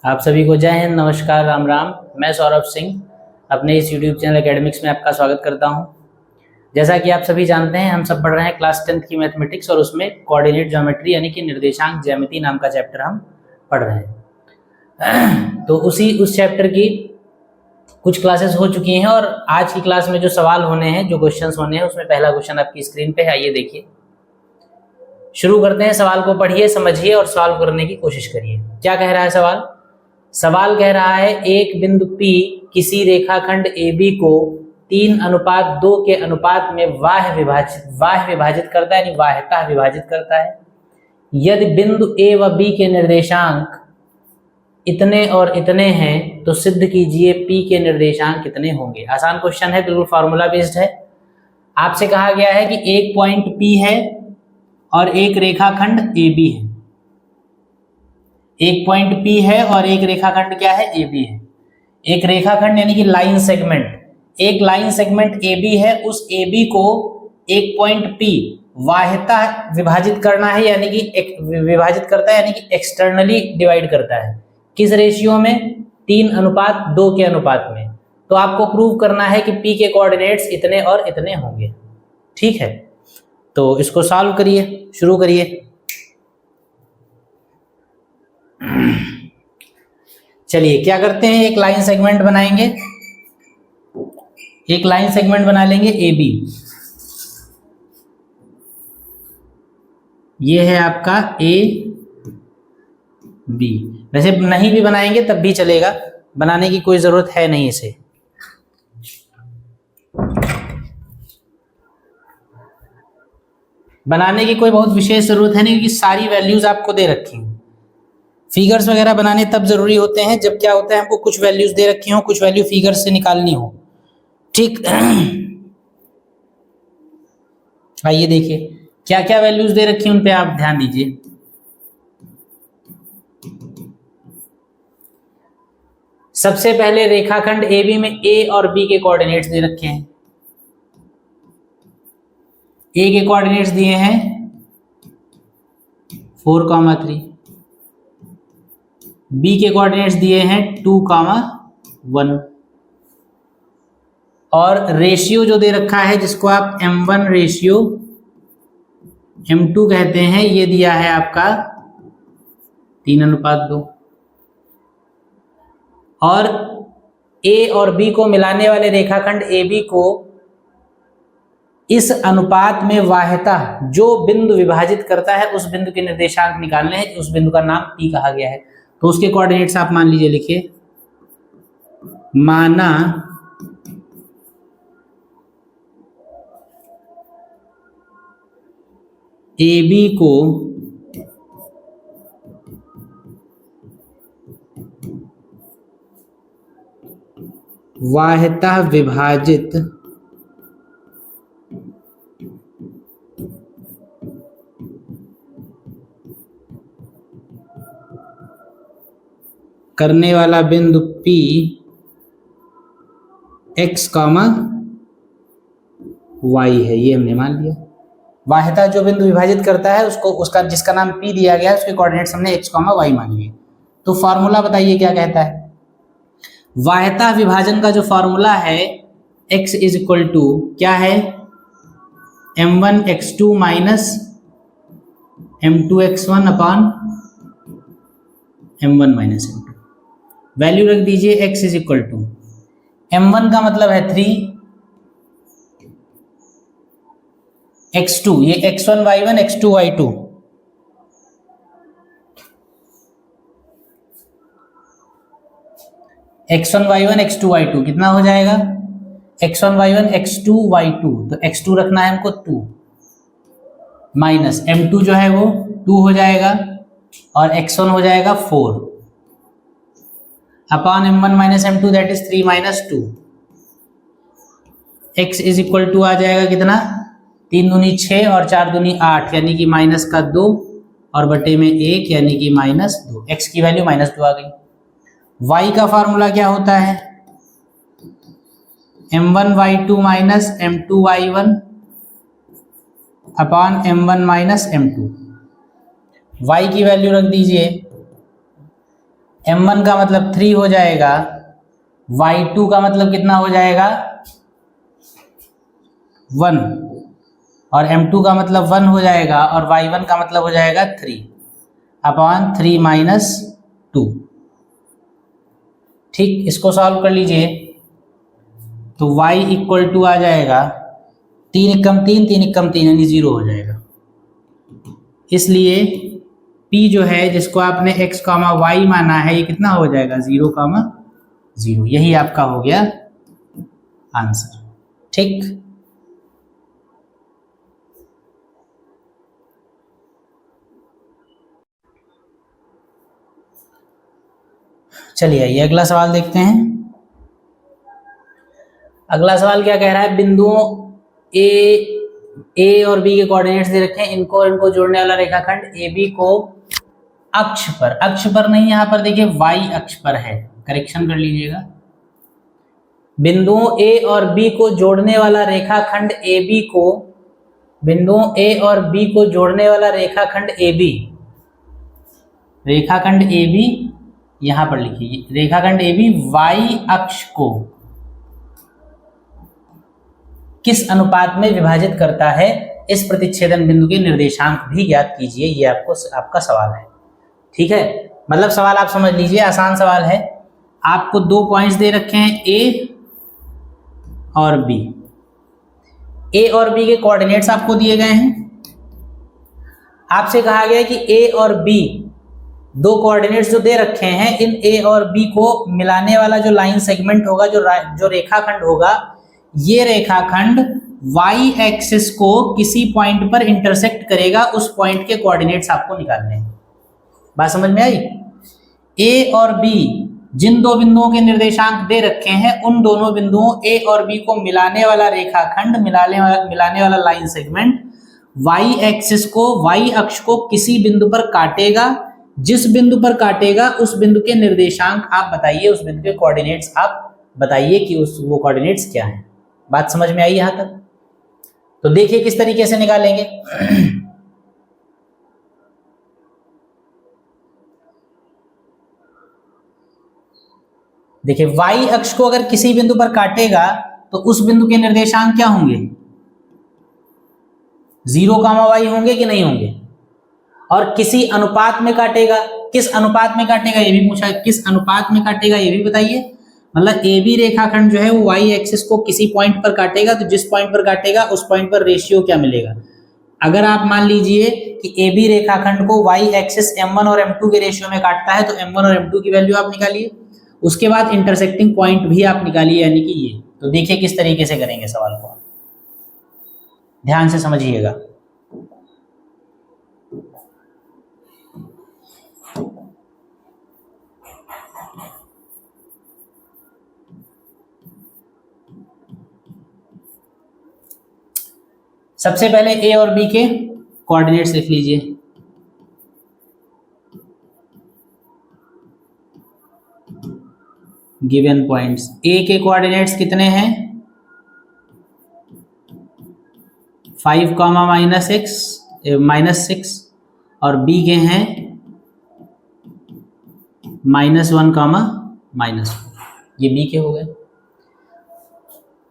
आप सभी को जय हिंद, नमस्कार, राम राम। मैं सौरभ सिंह अपने इस यूट्यूब चैनल एकेडमिक्स में आपका स्वागत करता हूं। जैसा कि आप सभी जानते हैं, हम सब पढ़ रहे हैं क्लास 10th की मैथमेटिक्स और उसमें कोऑर्डिनेट ज्योमेट्री यानी कि निर्देशांक ज्यामिति नाम का चैप्टर हम पढ़ रहे हैं। तो उस चैप्टर की कुछ क्लासेस हो चुकी हैं और आज की क्लास में जो सवाल होने हैं, जो क्वेश्चंस होने हैं, उसमें पहला क्वेश्चन आपकी स्क्रीन पे है। आइए देखिए, शुरू करते हैं। सवाल को पढ़िए, समझिए और सॉल्व करने की कोशिश करिए। क्या कह रहा है सवाल? सवाल कह रहा है एक बिंदु P किसी रेखाखंड AB को 3:2 के अनुपात में बाह्य विभाजित करता है, यानी बाह्यतः विभाजित करता है। यदि बिंदु A व B के निर्देशांक इतने और इतने हैं तो सिद्ध कीजिए P के निर्देशांक कितने होंगे। आसान क्वेश्चन है, बिल्कुल फार्मूला बेस्ड है। आपसे कहा गया है कि एक पॉइंट P है और एक रेखाखंड AB है। एक पॉइंट P है और एक रेखाखंड क्या है? AB है। एक रेखाखंड यानी कि लाइन सेगमेंट, एक लाइन सेगमेंट AB है। उस AB को एक पॉइंट P बाह्यतः विभाजित करना है, यानी कि विभाजित करता है, यानी कि एक्सटर्नली डिवाइड करता है। किस रेशियो में? 3:2 के अनुपात में। तो आपको प्रूव करना है कि P के कोऑर्डिनेट्स इतने और इतने होंगे। ठीक है, तो इसको सॉल्व करिए, शुरू करिए। चलिए क्या करते हैं, एक लाइन सेगमेंट बनाएंगे। एक लाइन सेगमेंट बना लेंगे AB। ये है आपका AB। वैसे नहीं भी बनाएंगे तब भी चलेगा, बनाने की कोई जरूरत है नहीं इसे। बनाने की कोई बहुत विशेष जरूरत है नहीं, क्योंकि सारी वैल्यूज आपको दे रखी हैं। फिगर्स वगैरह बनाने तब जरूरी होते हैं जब क्या होता है, हमको कुछ वैल्यूज दे रखी हो, कुछ वैल्यू फिगर्स से निकालनी हो। ठीक, आइए देखिए क्या क्या वैल्यूज दे रखी हैं, उन पे आप ध्यान दीजिए। सबसे पहले रेखाखंड AB में A और B के कोऑर्डिनेट्स दे रखे हैं। A के कोऑर्डिनेट्स दिए हैं 4,3, B के कोऑर्डिनेट्स दिए हैं 2,1 और रेशियो जो दे रखा है, जिसको आप M1 रेशियो M2 कहते हैं, ये दिया है आपका 3:2। और A और B को मिलाने वाले रेखाखंड AB को इस अनुपात में बाह्यतः जो बिंदु विभाजित करता है उस बिंदु के निर्देशांक निकालने हैं। उस बिंदु का नाम P कहा गया है। तो उसके कोऑर्डिनेट्स आप मान लीजिए, लिखिए। माना AB को बाह्यतः विभाजित करने वाला बिंदु P x, y है। ये हमने मान लिया। बाह्यतः जो बिंदु विभाजित करता है उसको, उसका जिसका नाम P दिया गया है, उसके कोऑर्डिनेट्स हमने x, y मान लिए। तो फॉर्मूला बताइए क्या कहता है। बाह्यतः विभाजन का जो फॉर्मूला है, x इज इक्वल टू क्या है? M1x2 minus M2x1 upon M1 minus M2। Value रख दीजिए x is equal to M1 का मतलब है 3, x2 ये x1 y1 x2 y2, x1 y1 x2 y2 कितना हो जाएगा? x1 y1 x2 y2, तो x2 रखना है हमको 2 माइनस M2 जो है वो 2 हो जाएगा और x1 हो जाएगा 4 upon M1 minus M2 that is 3 minus 2। x is equal to आ जाएगा कितना? 3 दूनी 6 और 4 दूनी 8, यानी कि माइनस का 2 और बटे में 1 यानी कि -2। x की वैल्यू -2 आ गई। y का फार्मूला क्या होता है? M1 y2 minus M2 y1 upon M1 minus M2। y की वैल्यू रख दीजिए m1 का मतलब 3 हो जाएगा, y2 का मतलब कितना हो जाएगा 1, और m2 का मतलब 1 हो जाएगा, और y1 का मतलब हो जाएगा 3/3 माइनस 2। ठीक, इसको सॉल्व कर लीजिए तो y इक्वल टू आ जाएगा 3 एकम 3, 3 एकम 3 यानी 0 हो जाएगा। इसलिए p जो है जिसको आपने x, y माना है ये कितना हो जाएगा 0,0। यही आपका हो गया आंसर। ठीक, चलिए आइए अगला सवाल देखते हैं। अगला सवाल क्या कह रहा है, बिंदुओं ए और बी के कोऑर्डिनेट्स दे रखे हैं, इनको जोड़ने वाला रेखाखंड ए बी को अक्ष पर नहीं, यहां पर देखिए वाई अक्ष पर है, करेक्शन कर लीजिएगा। बिंदुओं ए और बी को जोड़ने वाला रेखाखंड ए बी को, बिंदुओं ए और बी को जोड़ने वाला रेखाखंड ए बी, रेखाखंड ए बी यहां पर लिखिए, रेखाखंड ए बी वाई अक्ष को किस अनुपात में विभाजित करता है, इस प्रतिच्छेदन बिंदु के निर्देशांक भी ज्ञात कीजिए। ये आपका सवाल है। ठीक है, मतलब सवाल आप समझ लीजिए, आसान सवाल है। आपको 2 पॉइंट्स दे रखे हैं ए और बी, ए और बी के कोऑर्डिनेट्स आपको दिए गए हैं। आपसे कहा गया है कि ए और बी 2 कोऑर्डिनेट्स जो दे रखे हैं, इन ए और बी को मिलाने वाला जो लाइन सेगमेंट होगा, जो रेखाखंड होगा, ये रेखाखंड y एक्सिस को किसी पॉइंट पर इंटरसेक्ट करेगा, उस पॉइंट के कोऑर्डिनेट्स आपको निकालने हैं। बात समझ में आई? a और b जिन 2 बिंदुओं के निर्देशांक दे रखे हैं, उन दोनों बिंदुओं a और b को मिलाने वाला रेखाखंड, मिलाने वाला लाइन सेगमेंट y एक्सिस को, y अक्ष को किसी बिंदु पर काटेगा। जिस बिंदु पर काटेगा उस बिंदु के निर्देशांक आप बताइए, उस बिंदु के कोऑर्डिनेट्स आप बताइए कि वो कोऑर्डिनेट्स क्या हैं। बात समझ में आई यहां तक? तो देखिए किस तरीके से निकालेंगे। देखिए y अक्ष को अगर किसी बिंदु पर काटेगा तो उस बिंदु के निर्देशांक क्या होंगे, 0, y होंगे कि नहीं होंगे। और किसी अनुपात में काटेगा, किस अनुपात में काटेगा ये भी पूछा, किस अनुपात में काटेगा ये भी बताइए। मतलब ए बी रेखाखंड जो है वो y एक्सिस को किसी पॉइंट पर काटेगा, तो जिस पॉइंट पर काटेगा उस पॉइंट पर रेशियो क्या मिलेगा। अगर आप मान लीजिए कि ए बी रेखाखंड को y एक्सिस m1 और m2 के रेशियो में काटता है, तो m1 और m2 की वैल्यू आप निकालिए। उसके बाद इंटरसेक्टिंग पॉइंट भी आप निकालिए, यानी कि ये। तो देखिए किस तरीके से करेंगे सवाल को, ध्यान से समझिएगा। सबसे पहले ए और बी के कोऑर्डिनेट्स लिख लीजिए। गिवन पॉइंट्स, ए के कोऑर्डिनेट्स कितने हैं, 5, -6 और बी के हैं -1, -4। ये बी के हो गए।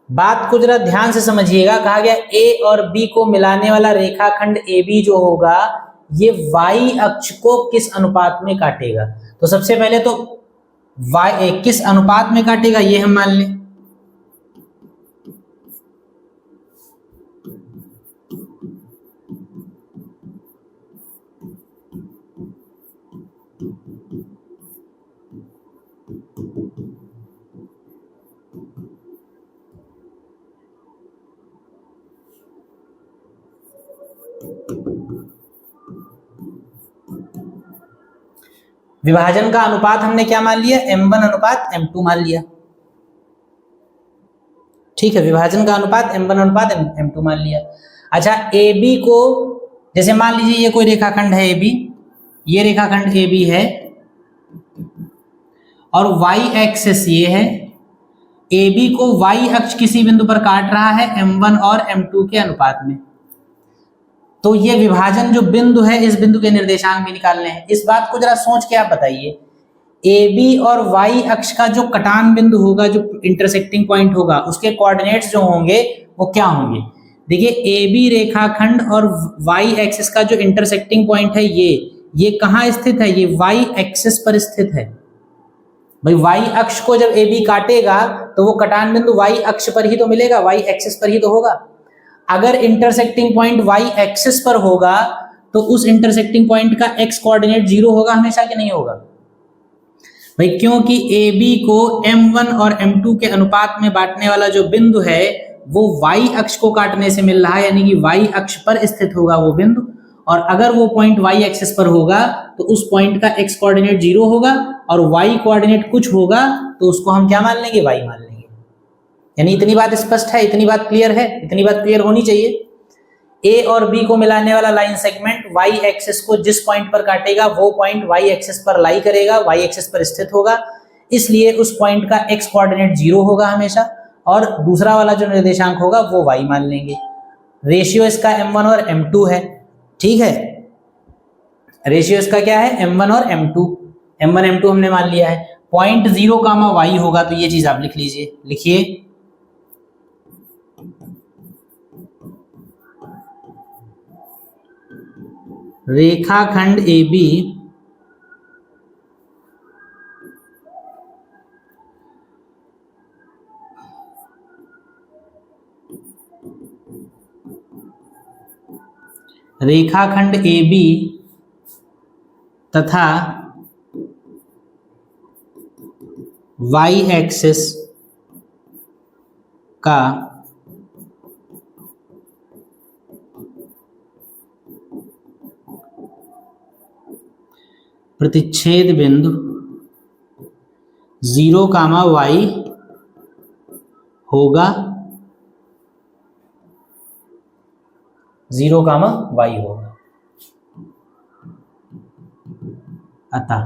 बात को जरा ध्यान से समझिएगा। कहा गया ए और बी को मिलाने वाला रेखाखंड ए बी जो होगा, ये y अक्ष को किस अनुपात में काटेगा। तो सबसे पहले तो y किस अनुपात में काटेगा ये हम मान लें। विभाजन का अनुपात हमने क्या मान लिया, m1 अनुपात m2 मान लिया। ठीक है, विभाजन का अनुपात m1 अनुपात m2 मान लिया। अच्छा, ए बी को जैसे मान लीजिए ये कोई रेखाखंड है ए बी, ये रेखाखंड ए बी है और y एक्सिस ये है। ए बी को y अक्ष किसी बिंदु पर काट रहा है m1 और m2 के अनुपात में। तो ये विभाजन जो बिंदु है, इस बिंदु के निर्देशांक भी निकालने हैं। इस बात को जरा सोच के आप बताइए, ए बी और वाई अक्ष का जो कटान बिंदु होगा, जो इंटरसेक्टिंग पॉइंट होगा, उसके कोऑर्डिनेट्स जो होंगे वो क्या होंगे? देखिए ए बी रेखाखंड और वाई एक्सिस का जो इंटरसेक्टिंग पॉइंट है ये कहाँ स्थित है? ये वाई एक्सिस पर स्थित है। भाई वाई अक्ष को जब ए बी काटेगा तो वो कटान बिंदु वाई अक्ष पर ही तो मिलेगा, वाई एक्सिस पर ही तो होगा। अगर इंटरसेक्टिंग पॉइंट वाई एक्सिस पर होगा तो उस इंटरसेक्टिंग पॉइंट का एक्स कोऑर्डिनेट 0 होगा हमेशा, कि नहीं होगा? भाई क्योंकि ए बी को m1 और m2 के अनुपात में बांटने वाला जो बिंदु है वो y अक्ष को काटने से मिल रहा है, यानी कि y अक्ष पर स्थित होगा वो बिंदु। और अगर वो पॉइंट y एक्सिस पर होगा तो उस पॉइंट का x कोऑर्डिनेट 0 होगा और y कोऑर्डिनेट कुछ होगा तो उसको हम क्या मान लेंगे? y मान लेंगे। यानी इतनी बात स्पष्ट है, इतनी बात क्लियर है, इतनी बात क्लियर होनी चाहिए। ए और बी को मिलाने वाला लाइन सेगमेंट वाई एक्सिस को जिस पॉइंट पर काटेगा वो पॉइंट वाई एक्सिस पर लाई करेगा, वाई एक्सिस पर स्थित होगा, इसलिए उस पॉइंट का एक्स कोऑर्डिनेट 0 होगा हमेशा, और दूसरा वाला जो निर्देशांक होगा वो वाई मान लेंगे। रेशियो इसका m1 और m2 है, ठीक है। रेशियो इसका क्या है? m1 और m2, m1 m2 हमने मान लिया है। पॉइंट 0 कामा वाई होगा तो ये चीज आप लिख लीजिए, लिखिए रेखाखंड ए बी तथा वाई एक्सिस का प्रतिच्छेद बिंदु 0 कामा वाई होगा, 0 कामा वाई होगा। अतः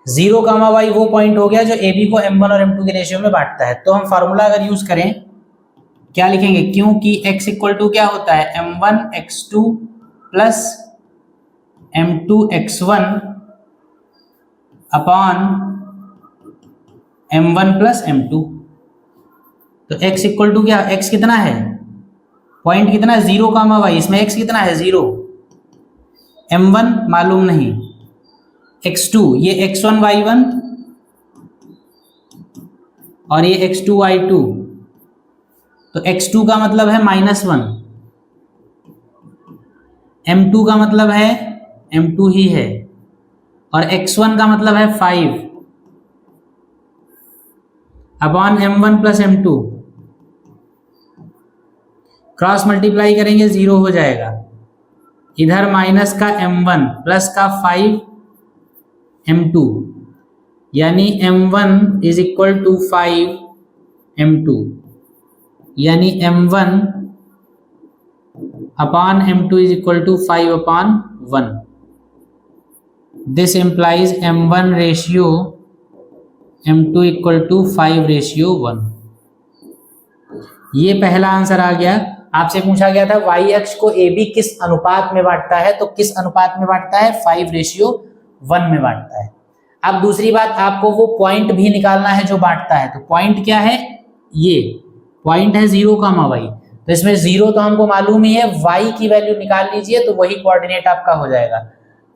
0 कामा वाई वो पॉइंट हो गया जो ए बी को m1 और m2 के रेशियो में बांटता है। तो हम फार्मूला अगर यूज करें क्या लिखेंगे? क्योंकि x इक्वल टू क्या होता है? m1 x2 plus m2 x1 upon m1 plus m2। तो x इक्वल टू क्या? x कितना है? पॉइंट कितना है? 0 कामा वाई, इसमें x कितना है? 0। m1 मालूम नहीं, x2 ये x1 y1 और ये x2 y2, तो x2 का मतलब है -1, m2 का मतलब है m2 ही है, और x1 का मतलब है 5 upon m1 plus m2। Cross multiply करेंगे 0 हो जाएगा, इधर माइनस का m1 प्लस का 5 m2, यानी m1 is equal to 5 m2, यानी m1 upon m2 is equal to 5 upon 1। This implies m1 ratio m2 equal to 5 ratio 1। ये पहला आंसर आ गया। आपसे पूछा गया था y अक्ष को ए बी किस अनुपात में बांटता है, तो किस अनुपात में बांटता है? 5 रेशियो 1 में बांटता है। अब दूसरी बात, आपको वो पॉइंट भी निकालना है जो बांटता है। तो पॉइंट क्या है? ये पॉइंट है 0 कामा वाई, तो इसमें 0 तो हमको मालूम ही है, y की वैल्यू निकाल लीजिए तो वही कोऑर्डिनेट आपका हो जाएगा।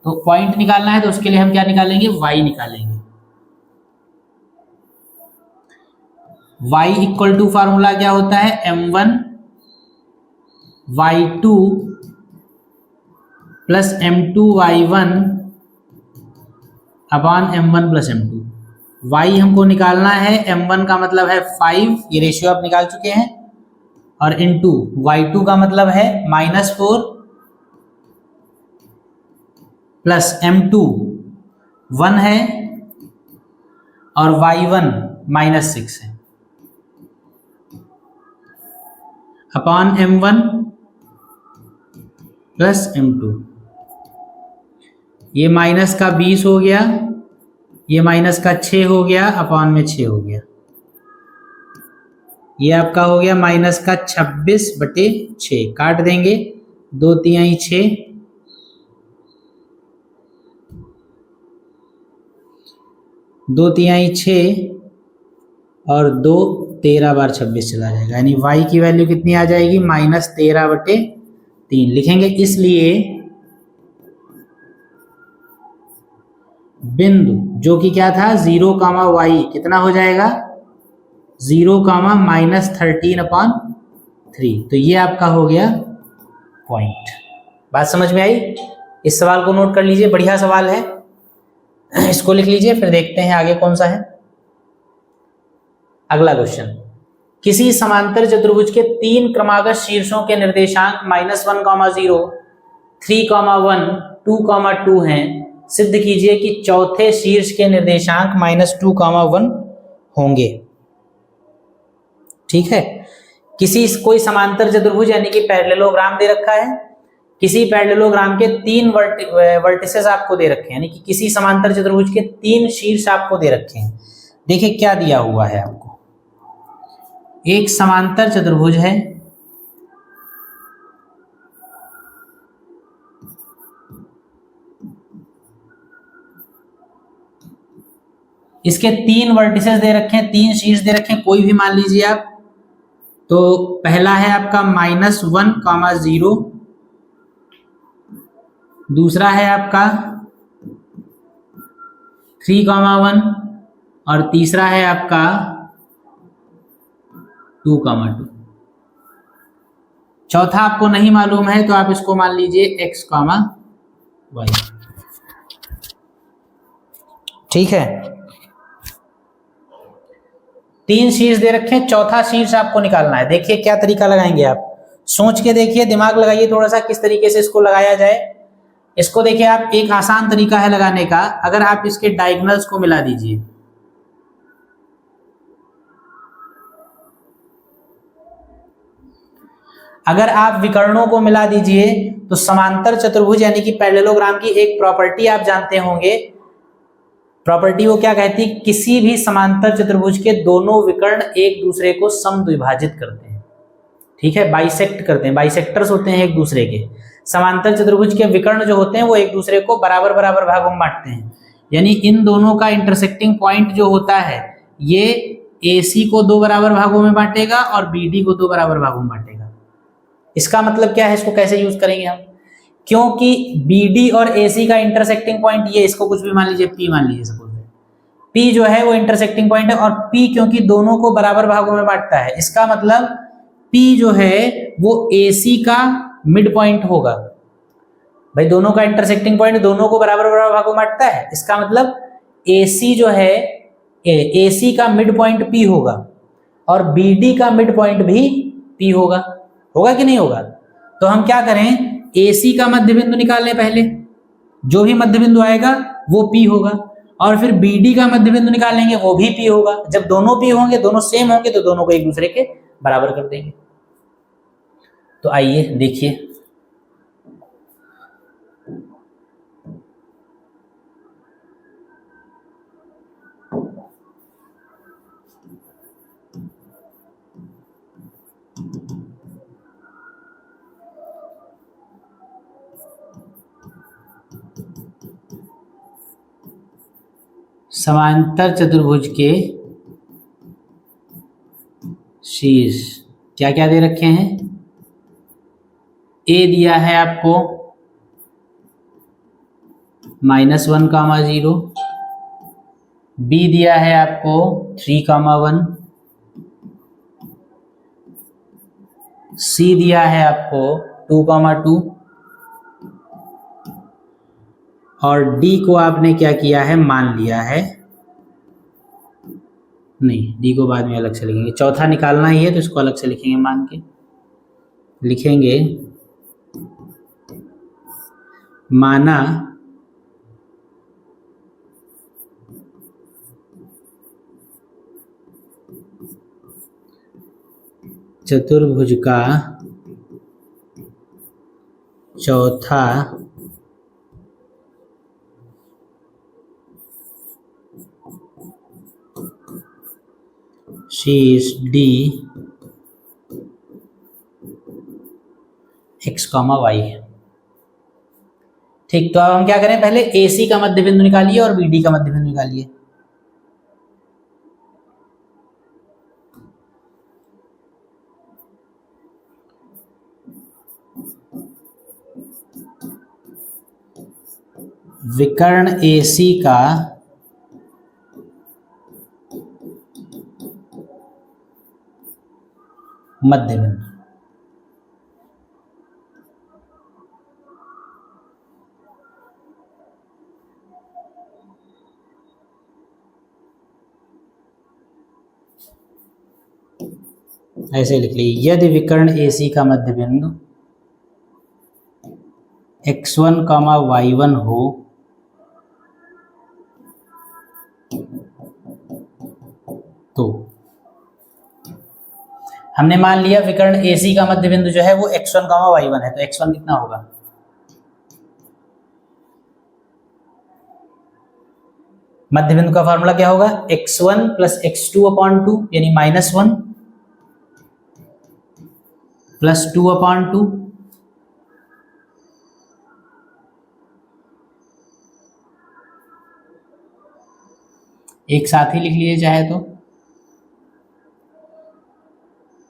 तो पॉइंट निकालना है तो उसके लिए हम क्या निकालेंगे? y निकालेंगे। y इक्वल टू फार्मूला क्या होता है? m1 y2 plus m2 y1 upon m1 plus m2। y हमको निकालना है, m1 का मतलब है 5, ये रेशियो आप निकाल चुके हैं, और इनटू y2 का मतलब है -4 प्लस m2 1 है और y1 -6 है अपॉन m1 प्लस m2। ये माइनस का 20 हो गया, ये माइनस का 6 हो गया, अपॉन में 6 हो गया, ये आपका हो गया माइनस का 26/6। काट देंगे, 2 तिहाई 6, 2 तिहाई 6 और 2 13 बार 26 चला जाएगा, यानी y की वैल्यू कितनी आ जाएगी, -13/3 लिखेंगे। इसलिए बिंदु जो कि क्या था 0, y कितना हो जाएगा 0, -13/3, तो ये आपका हो गया पॉइंट। बात समझ में आई? इस सवाल को नोट कर लीजिए, बढ़िया सवाल है, इसको लिख लीजिए। फिर देखते हैं आगे कौन सा है। अगला क्वेश्चन, किसी समांतर चतुर्भुज के 3 क्रमागत शीर्षों के निर्देशांक -1, 0, 3, 1, 2, 2 हैं। सिद्ध कीजिए कि चौथे शीर्ष के निर्देशांक -2, 1 होंगे। ठीक है, कोई समांतर चतुर्भुज यानी कि पैरेललोग्राम दे रखा है, किसी पैरेललोग्राम के 3 वर्टिसेस आपको दे रखे हैं, यानी कि किसी समांतर चतुर्भुज के 3 शीर्ष आपको दे रखे हैं। देखिए क्या दिया हुआ है आपको, एक समांतर चतुर्भुज है, इसके 3 वर्टिसेस दे रखे हैं, 3 शीर्ष दे रखे हैं, कोई भी मान लीजिए आप। तो पहला है आपका -1, 0, दूसरा है आपका 3, 1 और तीसरा है आपका 2, 2। चौथा आपको नहीं मालूम है तो आप इसको मान लीजिए x, y। ठीक है, 3 शीर्ष दे रखे हैं, चौथा शीर्ष आपको निकालना है। देखिए क्या तरीका लगाएंगे आप, सोच के देखिए, दिमाग लगाइए थोड़ा सा, किस तरीके से इसको लगाया जाए। इसको देखिए आप, एक आसान तरीका है लगाने का, अगर आप इसके डायगोनल्स को मिला दीजिए, अगर आप विकर्णों को मिला दीजिए तो समांतर चतुर्भुज यानी कि पैरेललोग्राम की एक प्रॉपर्टी आप जानते होंगे। प्रॉपर्टी वो क्या कहती है, किसी भी समांतर चतुर्भुज के दोनों विकर्ण एक दूसरे को समद्विभाजित करते हैं। ठीक है, बाइसेक्ट करते हैं, बाइसेक्टर्स होते हैं एक दूसरे के। समांतर चतुर्भुज के विकर्ण जो होते हैं वो एक दूसरे को बराबर बराबर भागों में बांटते हैं, यानी इन दोनों का इंटरसेक्टिंग पॉइंट जो होता है ये AC को 2 बराबर भागों में बांटेगा और BD को 2 बराबर भागों में बांटेगा। इसका मतलब क्या है, इसको कैसे यूज करेंगे हम, क्योंकि BD और AC का इंटरसेक्टिंग पॉइंट ये, इसको कुछ भी मान लीजिए, P मान लीजिए, सपोज P जो है वो इंटरसेक्टिंग पॉइंट है, और P क्योंकि दोनों को बराबर भागों में बांटता है, इसका मतलब P जो है वो AC का मिड पॉइंट होगा। भाई दोनों का इंटरसेक्टिंग पॉइंट दोनों को बराबर बराबर भागों में बांटता है, इसका मतलब AC जो है, AC का मिड पॉइंट P होगा और BD का मिड पॉइंट भी P होगा। होगा कि नहीं होगा? तो हम क्या करें, AC का मध्य बिंदु निकाल लें पहले, जो भी मध्य बिंदु आएगा वो P होगा, और फिर BD का मध्य बिंदु निकाल लेंगे, वो भी P होगा। जब दोनों P होंगे, दोनों सेम होंगे, तो दोनों को एक दूसरे के बराबर कर देंगे। तो आइए देखिए, समांतर चतुर्भुज के शीर्ष क्या क्या दे रखे हैं। A दिया है आपको -1, 0, B दिया है आपको 3, 1, C दिया है आपको 2, 2 और D को आपने क्या किया है, मान लिया है, नहीं D को बाद में अलग से लिखेंगे, चौथा निकालना ही है तो इसको अलग से लिखेंगे, मान के लिखेंगे माना चतुर्भुज का चौथा शीर्ष D x, y है। ठीक, तो अब हम क्या करें, पहले AC का मध्य बिंदु निकालिए और BD का मध्य बिंदु निकालिए। विकर्ण AC का मध्य बिंदु। ऐसे लिख लीजिए, यदि विकर्ण AC का मध्य बिंदु x1, y1 हो तो हमने मान लिया विकर्ण AC का मध्य बिंदु जो है वो x1, y1 है, तो x1 कितना होगा? मध्य बिंदु का फॉर्मूला क्या होगा? x1 प्लस x2/2 यानी -1 प्लस 2/2 एक साथ ही लिख लीजिए चाहे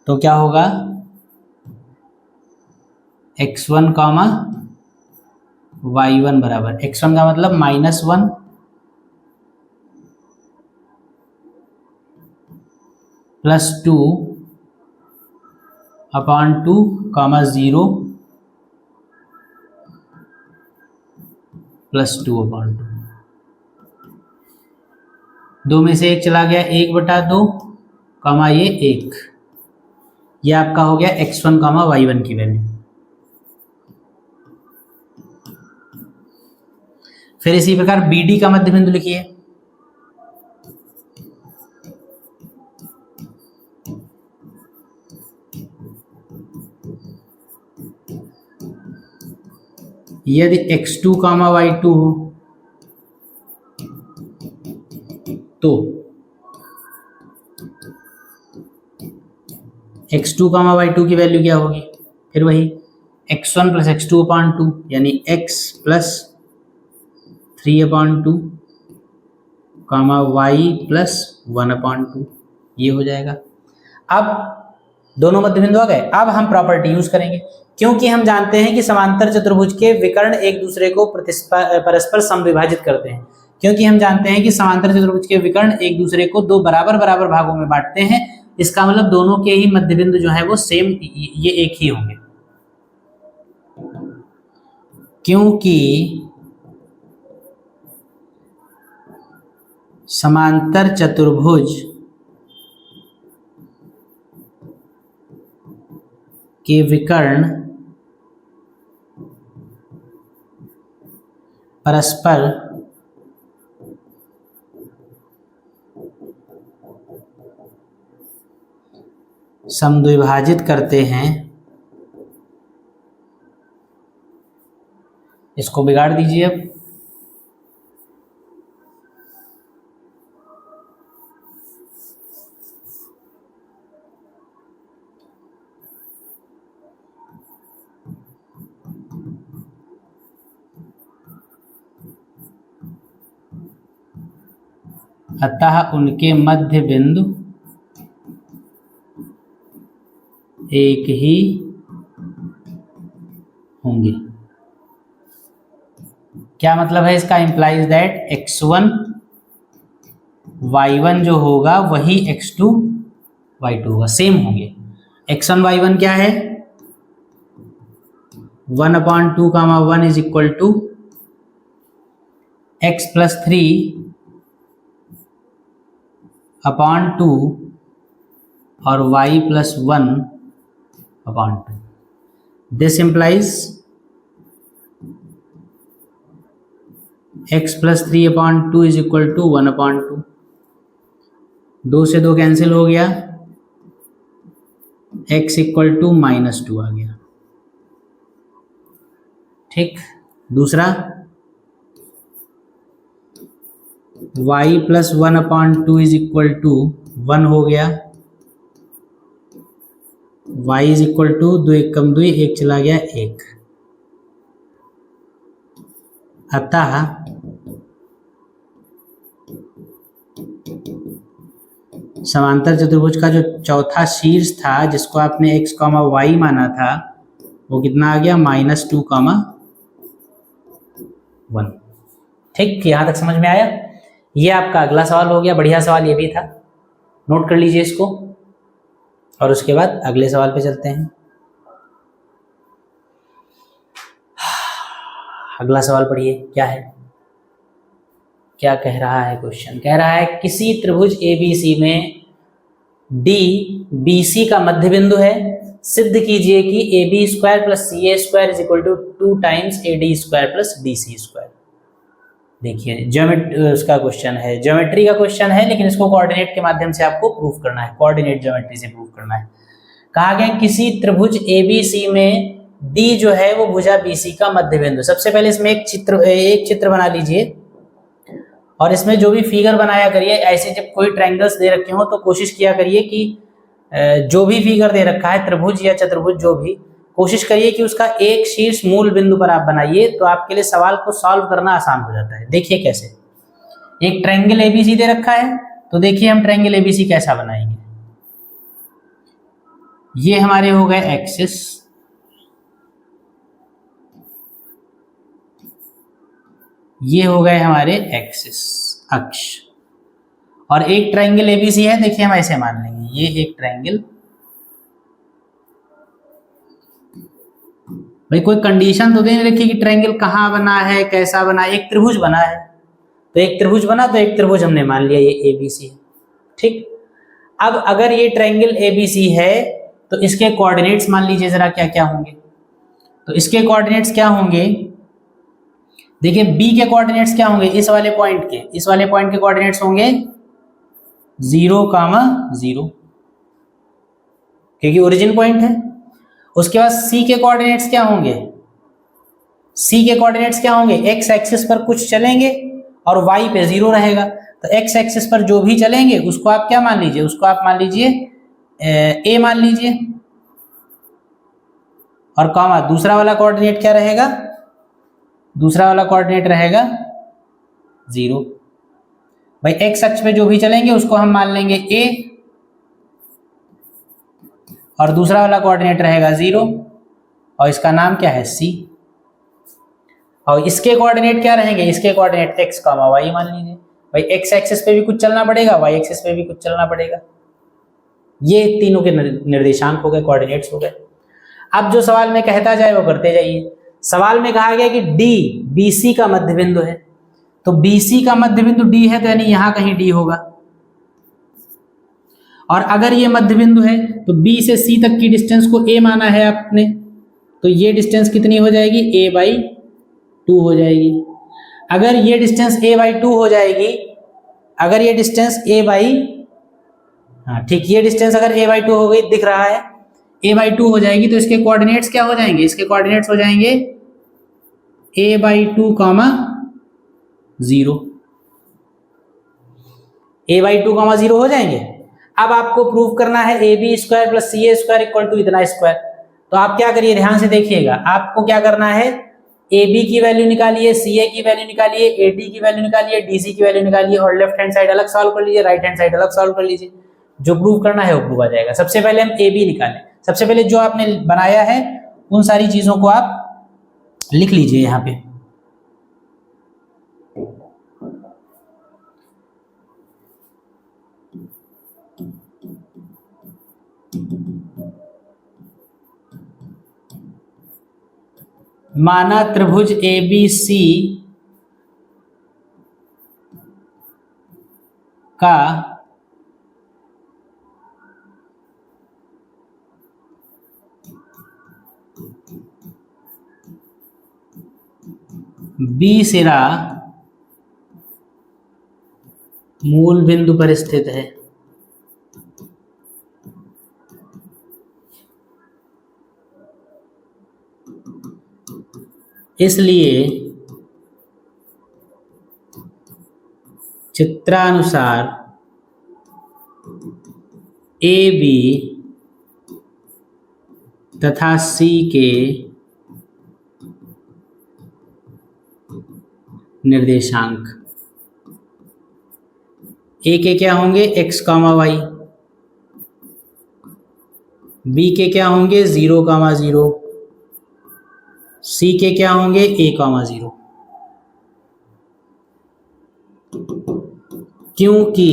तो क्या होगा? x1, y1 बराबर x1 का मतलब -1 प्लस 2/2 0 प्लस 2/2। 2 में से 1 चला गया, 1/2 ये 1, ये आपका हो गया x1, y1 की वैल्यू। फिर इसी प्रकार BD का मध्य बिंदु लिखिए। यदि x2, y2 हो तो x2, y2 की वैल्यू क्या होगी? फिर वही x1 प्लस x2/2 यानी x प्लस 3/2 y प्लस 1/2, ये हो जाएगा। अब दोनों मध्य बिंदु आ गए। अब हम प्रॉपर्टी यूज करेंगे, क्योंकि हम जानते हैं कि समांतर चतुर्भुज के विकर्ण एक दूसरे को परस्पर समविभाजित करते हैं। क्योंकि हम जानते हैं कि समांतर चतुर्भुज के विकर्ण एक दूसरे को दो बराबर बराबर भागों में बांटते हैं, इसका मतलब दोनों के ही मध्य बिंदु जो है वो सेम, ये एक ही होंगे। क्योंकि समांतर चतुर्भुज के विकर्ण परस्पर समद्विभाजित करते हैं। इसको बिगाड़ दीजिए अब। अतः उनके मध्य बिंदु एक ही होंगे। क्या मतलब है इसका? इंप्लाइज दैट x1 y1 जो होगा वही x2 y2 होगा, सेम होंगे। x1 y1 क्या है? 1/2 1 is equal to x plus 3/2 और y plus 1/2। This implies x plus 3/2 is equal to 1/2। 2 से 2 कैंसिल हो गया, x इक्वल टू -2 आ गया। ठीक। दूसरा y plus 1/2 is equal to 1 हो गया, y इज इक्वल टू 2 1 कम 2 1 चला गया 1। अतः समांतर चतुर्भुज का जो चौथा शीर्ष था जिसको आपने x, y माना था वो कितना आ गया? -2, 1। ठीक, यहाँ तक समझ में आया। ये आपका अगला सवाल हो गया, बढ़िया सवाल ये भी था, नोट कर लीजिए इसको। और उसके बाद अगले सवाल पे चलते हैं। अगला सवाल पढ़िए, क्या है, क्या कह रहा है क्वेश्चन। कह रहा है किसी त्रिभुज ABC में D BC का मध्य बिंदु है, सिद्ध कीजिए कि AB square plus CA square is equal to 2 times AD square plus DC square. देखिए ज्योमेट्री उसका क्वेश्चन है, ज्योमेट्री का क्वेश्चन है, लेकिन इसको कोऑर्डिनेट के माध्यम से आपको प्रूफ करना है, कोऑर्डिनेट ज्योमेट्री से प्रूफ करना है। कहा गया किसी त्रिभुज ABC में D जो है वो भुजा BC का मध्य बिंदु। सबसे पहले इसमें एक चित्र बना लीजिए और इसमें जो भी फिगर बनाया करिए, ऐसे जब कोई ट्रायंगल्स दे रखे हो तो कोशिश किया करिए कि जो भी फिगर दे रखा है त्रिभुज या चतुर्भुज जो भी, कोशिश करिए कि उसका एक शीर्ष मूल बिंदु पर आप बनाइए, तो आपके लिए सवाल को सॉल्व करना आसान हो जाता है। देखिए कैसे, एक ट्रायंगल ABC दे रखा है, तो देखिए हम ट्रायंगल ABC कैसा बनाएंगे। ये हमारे हो गए एक्सिस, ये हो गए हमारे एक्सिस अक्ष, और एक ट्रायंगल ABC है, देखिए हम ऐसे मान लेंगे, ये एक ट्रायंगल। भाई कोई कंडीशन तो दे नहीं रखी कि ट्रायंगल कहाँ बना है, कैसा बना है। एक त्रिभुज बना है, तो एक त्रिभुज बना, तो एक त्रिभुज हमने मान लिया ये ABC है, ठीक। अब अगर ये ट्रायंगल ABC है तो इसके कोऑर्डिनेट्स मान लीजिए जरा क्या क्या होंगे। तो इसके कोऑर्डिनेट्स क्या होंगे, देखिए B के कोऑर्डिनेट्स क्या होंगे, इस वाले पॉइंट के, इस वाले पॉइंट के कोऑर्डिनेट्स होंगे 0,0, क्योंकि ओरिजिन पॉइंट है। उसके बाद C के कोऑर्डिनेट्स क्या होंगे, C के कोऑर्डिनेट्स क्या होंगे, x एक्सिस पर कुछ चलेंगे और y पे 0 रहेगा। तो x एक्सिस पर जो भी चलेंगे उसको आप क्या मान लीजिए, उसको आप मान लीजिए A मान लीजिए, और कॉमा दूसरा वाला कोऑर्डिनेट क्या रहेगा, दूसरा वाला कोऑर्डिनेट रहेगा 0। भाई x अक्ष पे जो भी चलेंगे उसको हम मान लेंगे A, और दूसरा वाला कोऑर्डिनेट रहेगा 0, और इसका नाम क्या है C। और इसके कोऑर्डिनेट क्या रहेंगे, इसके कोऑर्डिनेट x, y मान लीजिए। भाई x एक्सिस पे भी कुछ चलना पड़ेगा, y एक्सिस पे भी कुछ चलना पड़ेगा। ये तीनों के निर्देशांक हो गए, कोऑर्डिनेट्स हो गए। अब जो सवाल में कहता जाए वो करते जाइए। सवाल में कहा गया कि D BC का मध्य बिंदु है, तो BC का मध्य बिंदु D है, तो यानी यहां कहीं D होगा। और अगर ये मध्य बिंदु है तो B से C तक की डिस्टेंस को A माना है आपने, तो ये डिस्टेंस कितनी हो जाएगी, A/2 हो जाएगी। अगर ये डिस्टेंस A/2 हो जाएगी, अगर ये डिस्टेंस ठीक, ये डिस्टेंस अगर A/2 हो गई, दिख रहा है A/2 हो जाएगी, तो इसके कोऑर्डिनेट्स क्या हो जाएंगे, इसके कोऑर्डिनेट्स हो जाएंगे A/2, 0, A/2, 0 हो जाएंगे। अब आपको प्रूव करना है AB square plus CA square equal to इतना स्क्वायर। तो आप क्या करिए, ध्यान से देखिएगा, आपको क्या करना है, AB की वैल्यू निकालिए, CA की वैल्यू निकालिए, AD की वैल्यू निकालिए, DC की वैल्यू निकालिए, और लेफ्ट हैंड साइड अलग सॉल्व कर लीजिए, राइट हैंड साइड अलग सॉल्व कर लीजिए। जो प्रूव करना है वो प्रूव आ जाएगा। सबसे पहले हम AB निकालें। सबसे पहले जो आपने बनाया है उन सारी चीजों को आप लिख लीजिए यहाँ पे। माना त्रिभुज ABC का B सिरा मूल बिंदु पर स्थित है। इसलिए चित्रानुसार AB तथा C के निर्देशांक A के क्या होंगे, x, y, B के क्या होंगे 0, 0, C के क्या होंगे A, 0। क्योंकि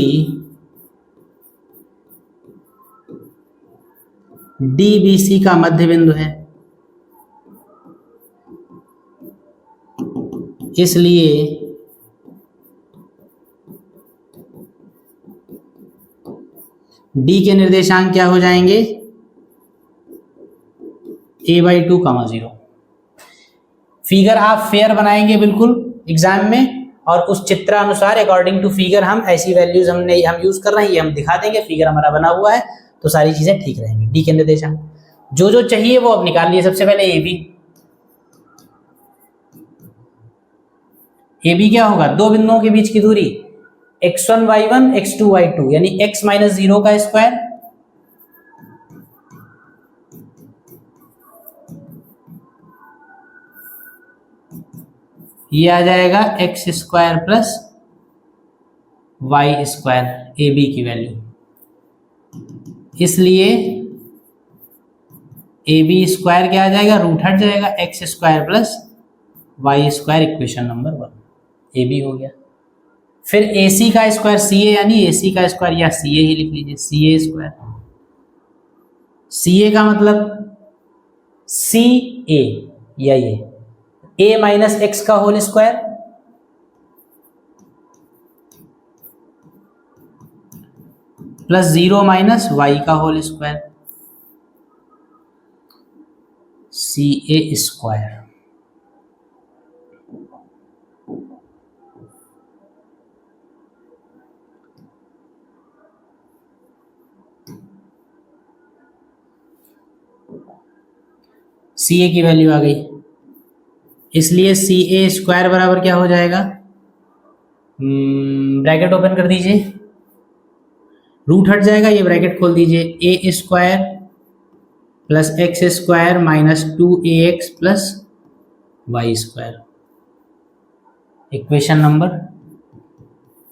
डी बी सी का मध्य बिंदु है, इसलिए डी के निर्देशांक क्या हो जाएंगे, a/2, 0। फिगर आप फेयर बनाएंगे बिल्कुल एग्जाम में, और उस चित्र अनुसार अकॉर्डिंग टू फिगर हम ऐसी वैल्यूज हम यूज कर रहे हैं ये हम दिखा देंगे। फिगर हमारा बना हुआ है तो सारी चीजें ठीक रहेंगी। डी के निर्देशांक जो जो चाहिए वो अब निकाल लिए। सबसे पहले ए बी क्या होगा, दो बिंदुओं के बीच की दूरी x1 y1 x2 y2 यानी x माइनस 0 का स्क्वायर ये आ जाएगा X square plus Y square, ए बी की वैल्यू, इसलिए ए बी स्क्वायर क्या आ जाएगा, रूट हट जाएगा, X square plus Y square, equation number 1 A B हो गया। फिर ए सी का स्क्वायर सी ए यानी ए सी का स्क्वायर या सी ए ही लिख लीजिए, सी ए स्क्वायर। सी ए का मतलब सी ए या ये a माइनस एक्स का whole square plus 0 minus Y का whole square, C A square. C A की वैल्यू आ गई, इसलिए सी ए स्क्वायर बराबर क्या हो जाएगा, ब्रैकेट ओपन कर दीजिए, रूट हट जाएगा, ये ब्रैकेट खोल दीजिए, a square plus x square minus 2ax plus Y square, equation number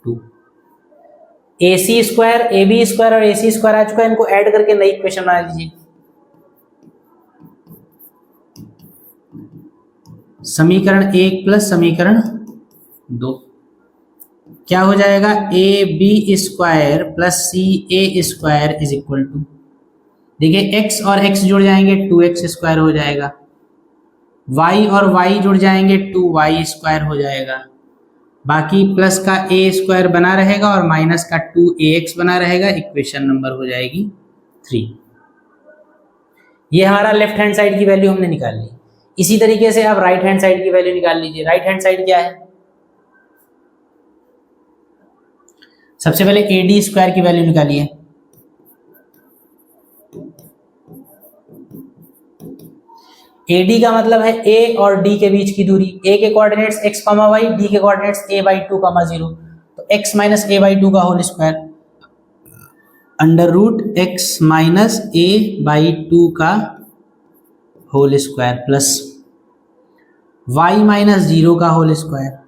2। A c square, A B square और ए सी स्क्वायर आ चुका है, इनको ऐड करके नई इक्वेशन बना लीजिए। समीकरण 1 प्लस समीकरण 2 क्या हो जाएगा, A B square plus C A square is equal to, देखिए x और x जुड़ जाएंगे 2x स्क्वायर हो जाएगा, y और y जुड़ जाएंगे 2y स्क्वायर हो जाएगा, बाकी प्लस का a स्क्वायर बना रहेगा और माइनस का 2ax बना रहेगा, इक्वेशन नंबर हो जाएगी 3। ये हमारा लेफ्ट हैंड साइड की वैल्यू हमने निकाल ली। इसी तरीके से आप राइट हैंड साइड की वैल्यू निकाल लीजिए। राइट हैंड साइड क्या है, सबसे पहले ए डी स्क्वायर की वैल्यू निकालिए। ए डी का मतलब है ए और डी के बीच की दूरी, ए के कोऑर्डिनेट्स x, y, डी के कोऑर्डिनेट्स a/2, 0, तो x माइनस a/2 का whole square under root x minus a/2 का whole square plus y minus 0 का whole square.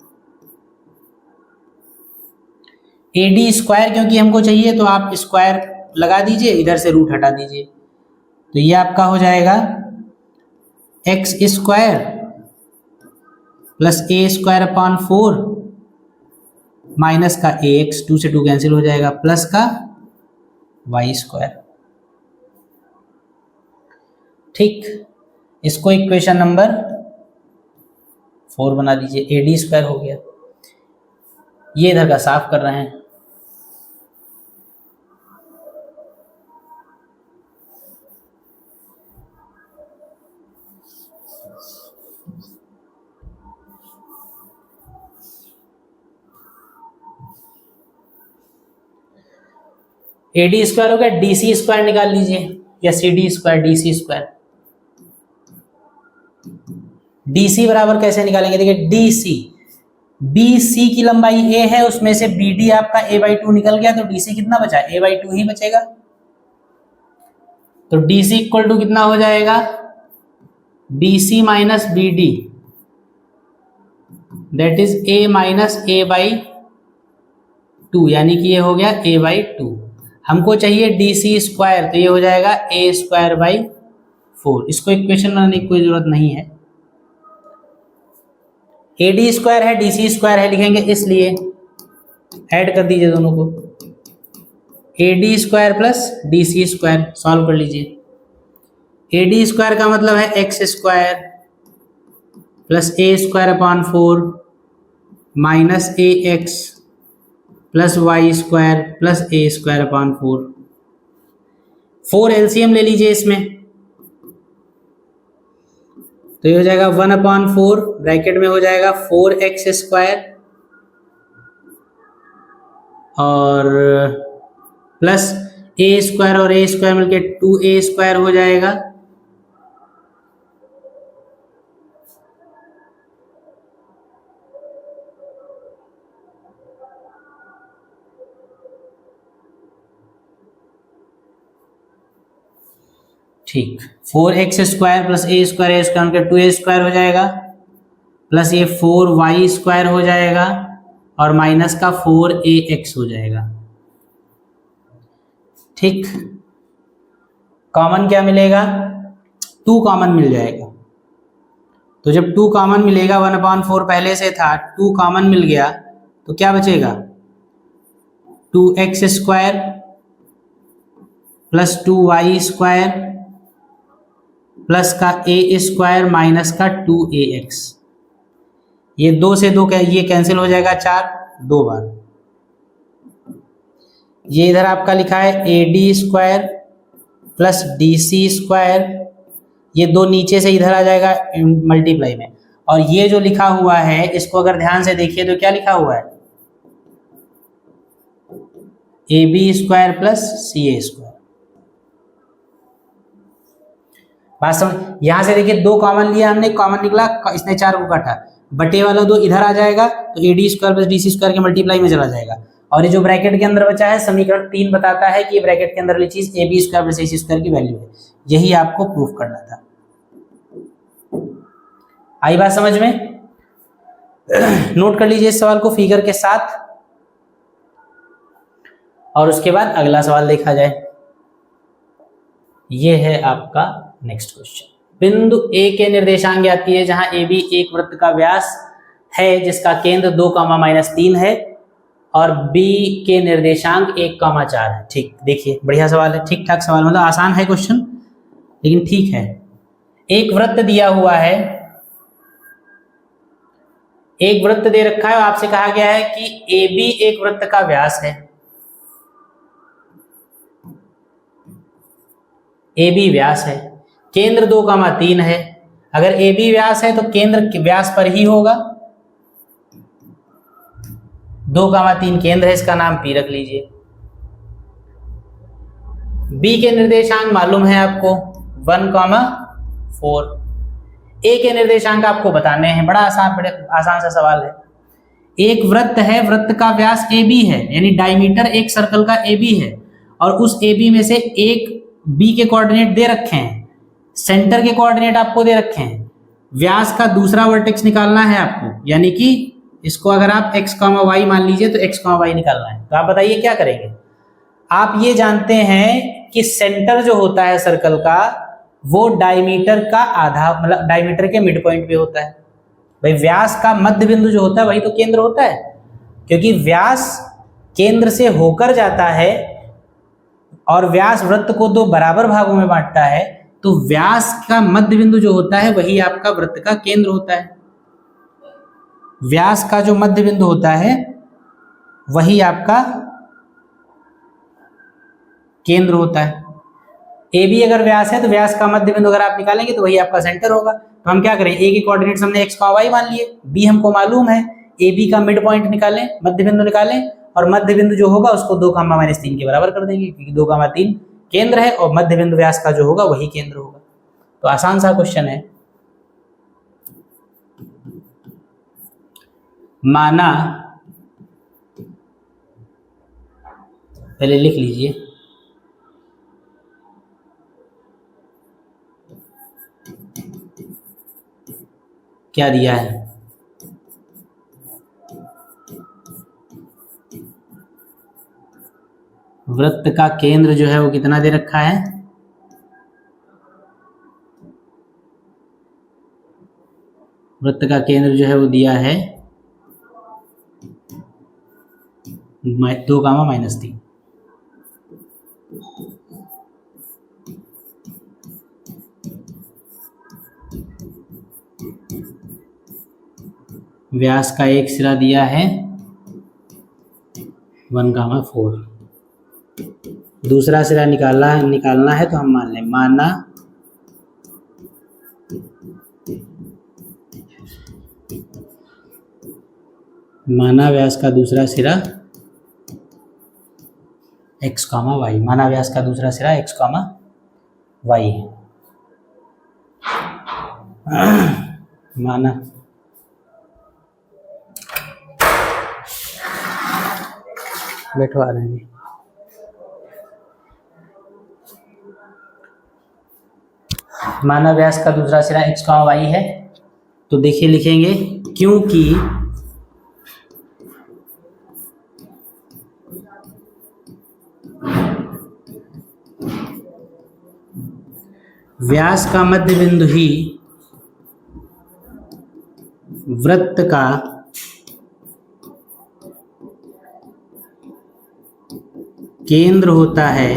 A D square क्योंकि हमको चाहिए तो आप स्क्वायर लगा दीजिए, इधर से रूट हटा दीजिए, तो ये आपका हो जाएगा X square plus a square upon 4 minus का ए एक्स, 2 से 2 कैंसिल हो जाएगा, प्लस का वाई स्क्वायर। ठीक, इसको इक्वेशन नंबर 4 बना दीजिए, ए डी स्क्वायर हो गया। ये इधर का साफ कर रहे हैं। ए डी स्क्वायर हो गया, डी सी स्क्वायर निकाल लीजिए या सी डी स्क्वायर, डी सी स्क्वायर। डी सी बराबर कैसे निकालेंगे, देखिए डी सी, बी सी की लंबाई ए है, उसमें से बी डी आपका a/2 निकल गया, तो डी सी कितना बचा, a/2 ही बचेगा, तो डी सी इक्वल टू कितना हो जाएगा, B C minus B D, that is a minus a/2, यानी कि ये हो गया a/2। हमको चाहिए डी सी स्क्वायर, तो ये हो जाएगा a स्क्वायर बाई 4। इसको इक्वेशन बनाने की कोई जरूरत नहीं है, ए डी स्क्वायर है, डी सी स्क्वायर है लिखेंगे, इसलिए ऐड कर दीजिए दोनों को, AD square plus DC square, solve कर लीजिए। AD स्क्वायर का मतलब है x square plus a square upon 4 minus a x plus Y square plus a square upon 4। 4 LCM ले लीजिए इसमें, तो ये हो जाएगा 1/4, ब्रैकेट में हो जाएगा 4x स्क्वायर और प्लस ए स्क्वायर और ए स्क्वायर मिलके 2a स्क्वायर हो जाएगा, ठीक। 4x square plus a square मिलकर 2a स्क्वायर हो जाएगा, प्लस ये 4y स्क्वायर हो जाएगा और माइनस का 4ax हो जाएगा, ठीक। कॉमन क्या मिलेगा, 2 कॉमन मिल जाएगा, तो जब 2 कॉमन मिलेगा 1/4 पहले से था, 2 कॉमन मिल गया तो क्या बचेगा, 2x square plus 2y square plus का a स्क्वायर माइनस का 2ax। ये 2 से 2 ये कैंसिल हो जाएगा, 4 2 बार। ये इधर आपका लिखा है AD square plus DC square, ये 2 नीचे से इधर आ जाएगा मल्टीप्लाई में, और ये जो लिखा हुआ है इसको अगर ध्यान से देखिए तो क्या लिखा हुआ है, AB square plus CA square. बात समझ, यहां से देखिए 2 कॉमन लिया हमने, कॉमन निकला, इसने 4 को काटा, बटे वाला 2 इधर आ जाएगा तो AD square plus DC square के मल्टीप्लाई में चला जाएगा, और ये जो ब्रैकेट के अंदर बचा है समीकरण 3 बताता है कि ये ब्रैकेट के अंदर वाली चीज AB square plus AC square की वैल्यू है, यही आपको प्रूफ करना था। आई बात समझ में? नोट कर लीजिए इस सवाल को फिगर के साथ और उसके बाद अगला सवाल देखा जाए। ये है आपका नेक्स्ट क्वेश्चन। बिंदु A के निर्देशांक आती है जहां AB एक वृत्त का व्यास है जिसका केंद्र 2, -3 है और B के निर्देशांक 1, 4 है। ठीक, देखिए बढ़िया सवाल है, ठीक ठाक सवाल, मतलब आसान है क्वेश्चन लेकिन ठीक है। एक वृत्त दिया हुआ है, एक वृत्त दे रखा है और आपसे कहा गया है कि AB एक वृत्त का व्यास है, AB व्यास है, केंद्र 2, 3 है। अगर AB व्यास है तो केंद्र व्यास पर ही होगा, 2, 3 केंद्र है, इसका नाम P रख लीजिए। B के निर्देशांक मालूम है आपको 1, 4। A के निर्देशांक आपको बताने हैं, बड़ा आसान सा सवाल है। एक वृत्त है, वृत्त का व्यास AB है, यानी डायमीटर एक सर्कल का AB है, और उस AB में से एक B के कोऑर्डिनेट दे रखे हैं, सेंटर के कोऑर्डिनेट आपको दे रखे हैं, व्यास का दूसरा वर्टेक्स निकालना है आपको, यानी कि इसको अगर आप x, y मान लीजिए तो x, y निकालना है। तो आप बताइए क्या करेंगे। आप ये जानते हैं कि सेंटर जो होता है सर्कल का वो डायमीटर का आधा, मतलब डायमीटर के मिड पॉइंट पे होता है। भाई व्यास का मध्य बिंदु जो होता है वही तो केंद्र होता है, क्योंकि व्यास केंद्र से होकर जाता है और व्यास वृत्त को 2 बराबर भागों में बांटता है, तो व्यास का मध्य बिंदु जो होता है वही आपका वृत्त का केंद्र होता है। व्यास का जो मध्य बिंदु होता है वही आपका केंद्र होता है। AB अगर व्यास है तो व्यास का मध्य बिंदु अगर आप निकालेंगे तो वही आपका सेंटर होगा। तो हम क्या करें, A के कोऑर्डिनेट्स हमने x, y मान लिए, B हमको मालूम है, AB का मिड पॉइंट निकालें, मध्य बिंदु निकालें, और मध्य बिंदु जो होगा उसको 2, -3 के बराबर कर देंगे, क्योंकि 2, 3 केंद्र है और मध्य बिंदु व्यास का जो होगा वही केंद्र होगा। तो आसान सा क्वेश्चन है। माना, पहले लिख लीजिए, क्या दिया है, वृत्त का केंद्र जो है वो कितना दे रखा है, वृत्त का केंद्र जो है वो दिया है 2 कामा -3। व्यास का एक सिरा दिया है 1,4। दूसरा सिरा निकालना है तो हम मान लें, माना व्यास का दूसरा सिरा x, y, माना व्यास का दूसरा सिरा x, y है। माना बैठवा रहे हैं। माना व्यास का दूसरा सिरा x, y है, तो देखिए लिखेंगे क्योंकि व्यास का मध्य बिंदु ही वृत्त का केंद्र होता है,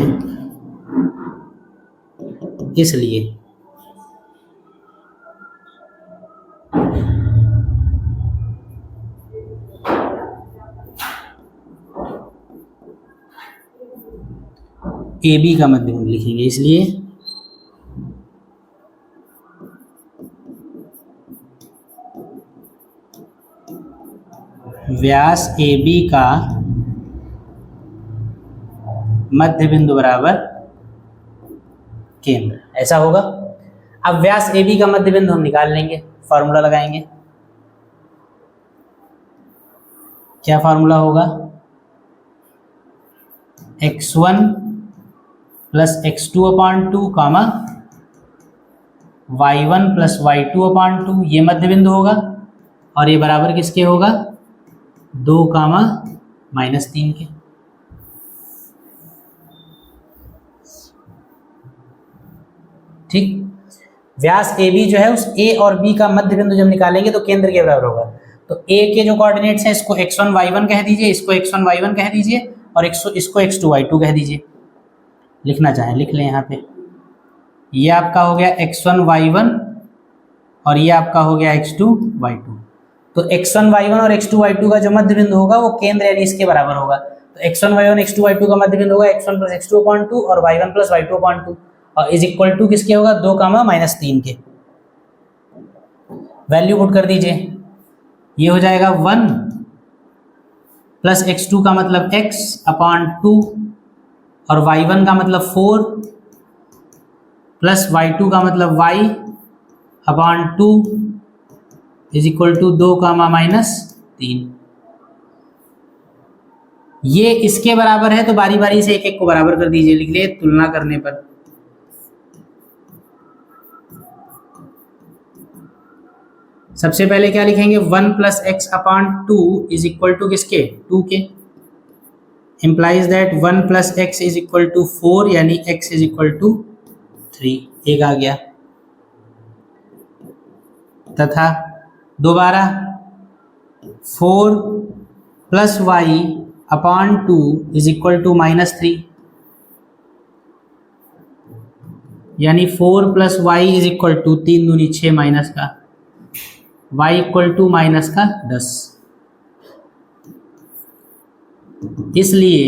इसलिए AB का मध्य बिंदु लिखेंगे। इसलिए व्यास AB का मध्य बिंदु बराबर केंद्र, ऐसा होगा। अब व्यास AB का मध्य बिंदु हम निकाल लेंगे, फॉर्मूला लगाएंगे। क्या फॉर्मूला होगा? x1 प्लस x2/2 कामा y1 प्लस y2/2, ये मध्य बिंदु होगा और ये बराबर किसके होगा? 2 कामा -3 के। ठीक, व्यास AB जो है उस A और B का मध्य बिंदु जब निकालेंगे तो केंद्र के बराबर होगा। तो A के जो कोऑर्डिनेट्स हैं इसको x1 y1 कह दीजिए, इसको x1 y1 कह दीजिए और इसको x2 y2 कह दीजिए। लिखना चाहें लिख लें यहाँ पे। ये आपका हो गया x1 y1 और ये आपका हो गया x2 y2। तो x1 y1 और x2 y2 का जो मध्य बिंदु होगा वो केंद्र यानी इसके बराबर होगा। तो x1 y1 x2 y2 का मध्य बिंदु होगा x1 प्लस x2/2 और y1 प्लस y2/2 और इज इक्वल टू किसके होगा? 2 कामा -3 के। वैल्यू पुट कर दीजिए, ये हो जाएगा 1 प्लस x2 का मतलब x/2 और y1 का मतलब 4 प्लस y2 का मतलब y/2 इज इक्वल टू 2 कामा -3। ये इसके बराबर है तो बारी बारी से एक एक को बराबर कर दीजिए। लिख लिए तुलना करने पर सबसे पहले क्या लिखेंगे? 1 plus x/2 is equal to किसके? 2 के। Implies that 1 plus x is equal to 4 यानी x इज इक्वल टू 3। एक आ गया। तथा दोबारा 4 plus y/2 is equal to -3 यानी 4 plus y is equal to 3 दूनी 6 माइनस का y इक्वल टू -10। इसलिए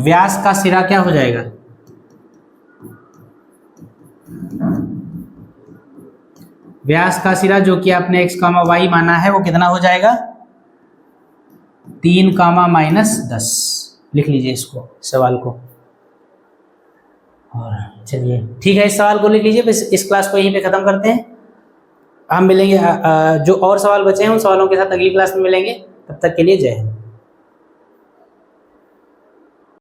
व्यास का सिरा क्या हो जाएगा? व्यास का सिरा जो कि आपने x, y माना है वो कितना हो जाएगा? 3 कामा -10। लिख लीजिए इसको, सवाल को। और चलिए ठीक है, इस सवाल को लिख लीजिए। बस इस क्लास को यहीं पे ख़त्म करते हैं। हम मिलेंगे जो और सवाल बचे हैं उन सवालों के साथ अगली क्लास में मिलेंगे। तब तक के लिए जय हिंद।